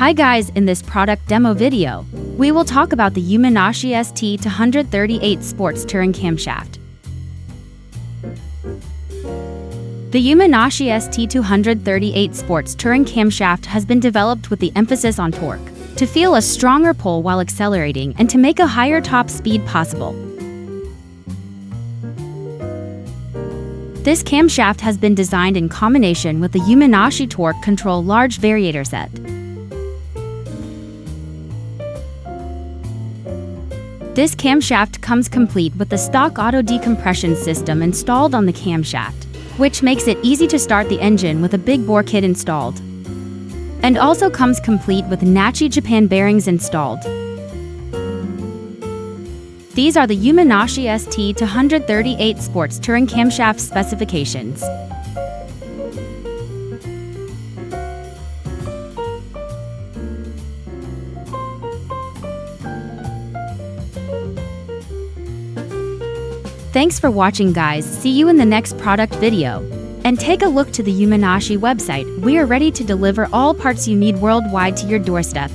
Hi guys, in this product demo video, we will talk about the Umenashi ST238 Sports Touring Camshaft. The Umenashi ST238 Sports Touring Camshaft has been developed with the emphasis on torque, to feel a stronger pull while accelerating and to make a higher top speed possible. This camshaft has been designed in combination with the Umenashi Torque Control Large Variator Set. This camshaft comes complete with the stock auto decompression system installed on the camshaft, which makes it easy to start the engine with a big bore kit installed. And also comes complete with Nachi Japan bearings installed. These are the Umenashi ST238 Sports Touring Camshaft specifications. Thanks for watching guys, see you in the next product video. And take a look to the Umenashi website, we are ready to deliver all parts you need worldwide to your doorstep.